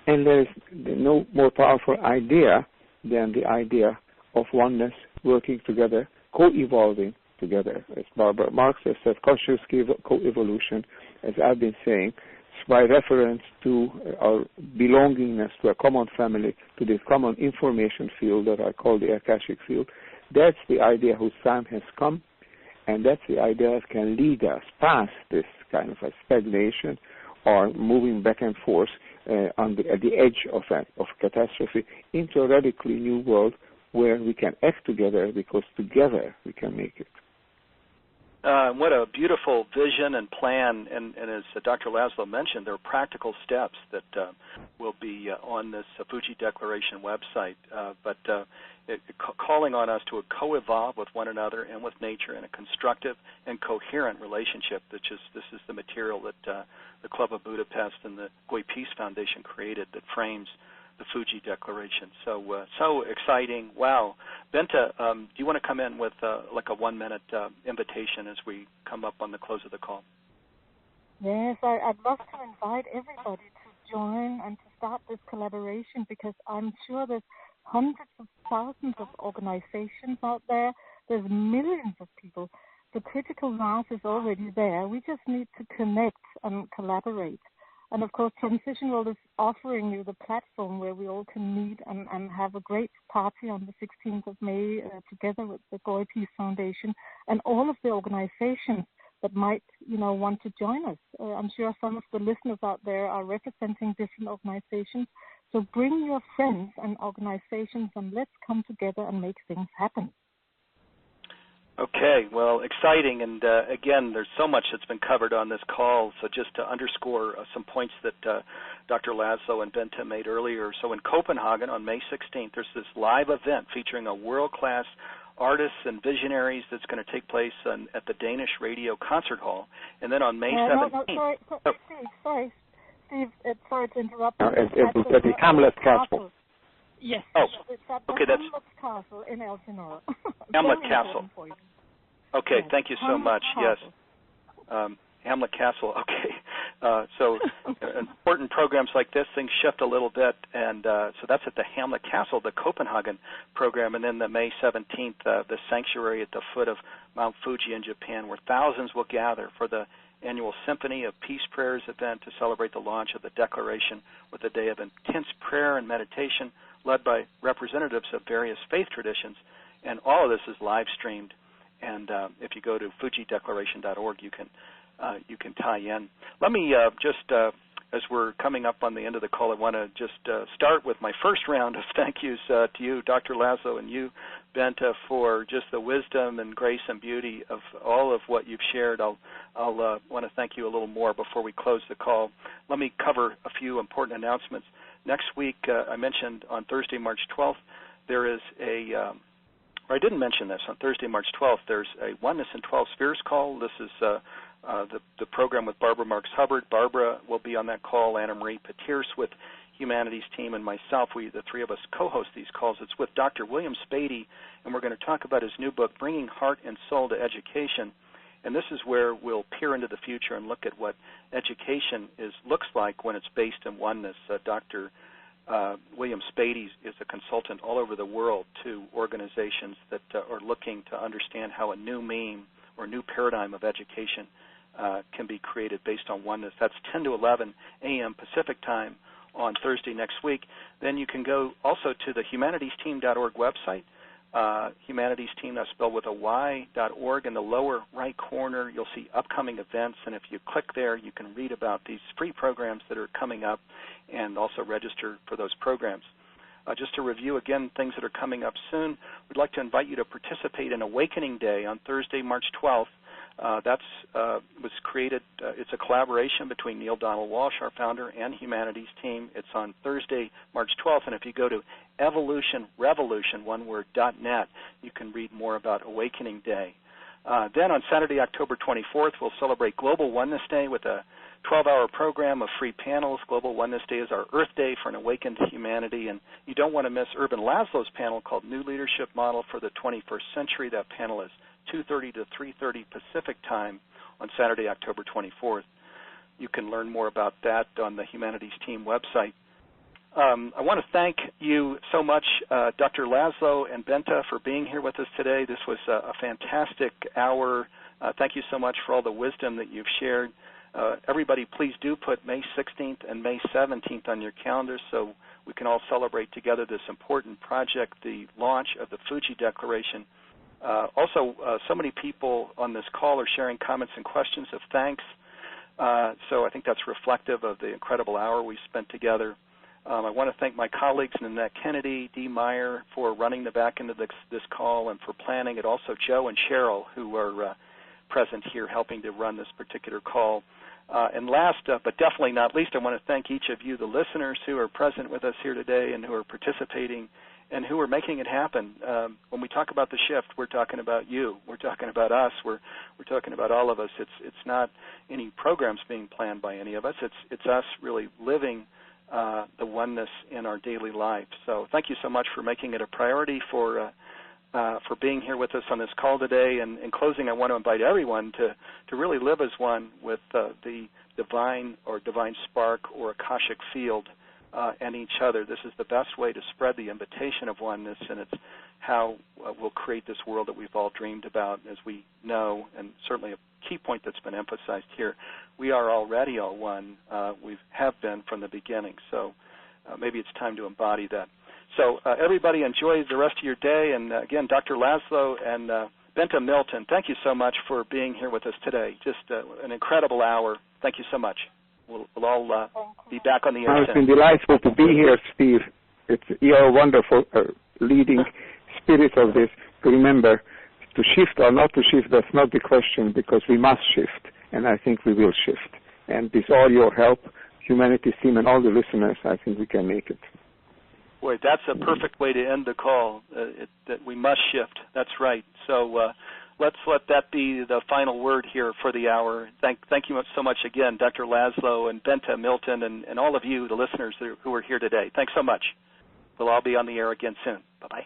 and there's no more powerful idea than the idea of oneness, working together, co-evolving together. As Barbara Marx has said, conscious co-evolution, as I've been saying, by reference to our belongingness to a common family, to this common information field that I call the Akashic field. That's the idea whose time has come, and that's the idea that can lead us past this kind of a stagnation or moving back and forth at the edge of catastrophe into a radically new world where we can act together, because together we can make it. What a beautiful vision and plan, and as Dr. Laszlo mentioned, there are practical steps that will be on this FUJI Declaration website, but calling on us to co-evolve with one another and with nature in a constructive and coherent relationship. This is the material that the Club of Budapest and the Goy Peace Foundation created that frames the FUJI Declaration. So exciting. Wow. Bente, do you want to come in with like a 1-minute invitation as we come up on the close of the call? Yes, I'd love to invite everybody to join and to start this collaboration, because I'm sure there's hundreds of thousands of organizations out there. There's millions of people. The critical mass is already there. We just need to connect and collaborate. And, of course, Transition World is offering you the platform where we all can meet and have a great party on the 16th of May together with the Goy Peace Foundation and all of the organizations that might, want to join us. I'm sure some of the listeners out there are representing different organizations. So bring your friends and organizations, and let's come together and make things happen. Okay, well, exciting, and again, there's so much that's been covered on this call, so just to underscore some points that Dr. Laszlo and Bente made earlier. So in Copenhagen on May 16th, there's this live event featuring a world-class artists and visionaries that's going to take place at the Danish Radio Concert Hall, and then on May 17th... Sorry, Steve, sorry to interrupt. It was at the Hamlet Castle. Yes. Oh, it's at the okay, that's Hamlet Castle in Elsinore. Hamlet Castle. Okay, yes. Thank you so Hamlet much. Castle. Yes. Hamlet Castle. Okay. So important programs like this, things shift a little bit, and so that's at the Hamlet Castle, the Copenhagen program, and then the May 17th, the sanctuary at the foot of Mount Fuji in Japan, where thousands will gather for the annual Symphony of Peace Prayers event to celebrate the launch of the Declaration with a day of intense prayer and meditation led by representatives of various faith traditions. And all of this is live streamed. And if you go to FUJIDeclaration.org, you can tie in. Let me just, as we're coming up on the end of the call, I want to just start with my first round of thank yous to you, Dr. Laszlo, and you, Bente, for just the wisdom and grace and beauty of all of what you've shared. I'll want to thank you a little more before we close the call. Let me cover a few important announcements. Next week, I mentioned on Thursday, March 12th, there is I didn't mention this. On Thursday, March 12th, there's a Oneness in 12 Spheres call. This is the program with Barbara Marks Hubbard. Barbara will be on that call. Anna Marie Petiers with Humanities team and myself. The three of us co-host these calls. It's with Dr. William Spady, and we're going to talk about his new book, Bringing Heart and Soul to Education. And this is where we'll peer into the future and look at what education looks like when it's based in oneness. Dr. William Spady is a consultant all over the world to organizations that are looking to understand how a new meme or new paradigm of education can be created based on oneness. That's 10 to 11 a.m. Pacific time on Thursday next week. Then you can go also to the humanitiesteam.org website. Humanities Team, that's spelled with a Y.org. In the lower right corner, you'll see upcoming events, and if you click there, you can read about these free programs that are coming up and also register for those programs. Just to review again things that are coming up soon, we'd like to invite you to participate in Awakening Day on Thursday, March 12th. Was created, it's a collaboration between Neil Donald Walsh, our founder, and Humanities Team. It's on Thursday, March 12th, and if you go to evolutionrevolution.net, you can read more about Awakening Day. Then on Saturday, October 24th, we'll celebrate Global Oneness Day with a 12-hour program of free panels. Global Oneness Day is our Earth Day for an Awakened Humanity, and you don't want to miss Ervin Laszlo's panel called New Leadership Model for the 21st Century. That panel is 2:30 to 3:30 Pacific time on Saturday, October 24th. You can learn more about that on the Humanities Team website. I want to thank you so much, Dr. Laszlo and Bente, for being here with us today. This was a fantastic hour. Thank you so much for all the wisdom that you've shared. Everybody, please do put May 16th and May 17th on your calendar so we can all celebrate together this important project, the launch of the FUJI Declaration. Also, so many people on this call are sharing comments and questions of thanks, so I think that's reflective of the incredible hour we spent together. I want to thank my colleagues, Nanette Kennedy, Dee Meyer, for running the back end of this call and for planning it. Also, Joe and Cheryl, who are present here helping to run this particular call. And last, but definitely not least, I want to thank each of you, the listeners who are present with us here today and who are participating and who are making it happen. When we talk about the shift, we're talking about you. We're talking about us. We're talking about all of us. It's not any programs being planned by any of us. It's us really living the oneness in our daily life. So thank you so much for making it a priority, for being here with us on this call today. And in closing, I want to invite everyone to really live as one with the divine or divine spark or Akashic field and each other. This is the best way to spread the invitation of oneness, and it's how we'll create this world that we've all dreamed about. As we know, and certainly a key point that's been emphasized here, we are already all one. We have been from the beginning, so maybe it's time to embody that. So everybody enjoy the rest of your day, and again, Dr. Laszlo and Bente Milton, thank you so much for being here with us today. Just an incredible hour. Thank you so much. We'll all be back on the air. It's been delightful to be here, Steve. You're a wonderful leading spirit of this. Remember, To shift or not to shift, that's not the question, because we must shift, and I think we will shift. And with all your help, Humanities team and all the listeners, I think we can make it. Boy, that's a perfect way to end the call, that we must shift. That's right. So let's let that be the final word here for the hour. Thank you so much again, Dr. Laszlo and Bente, Milton, and all of you, the listeners who are here today. Thanks so much. We'll all be on the air again soon. Bye-bye.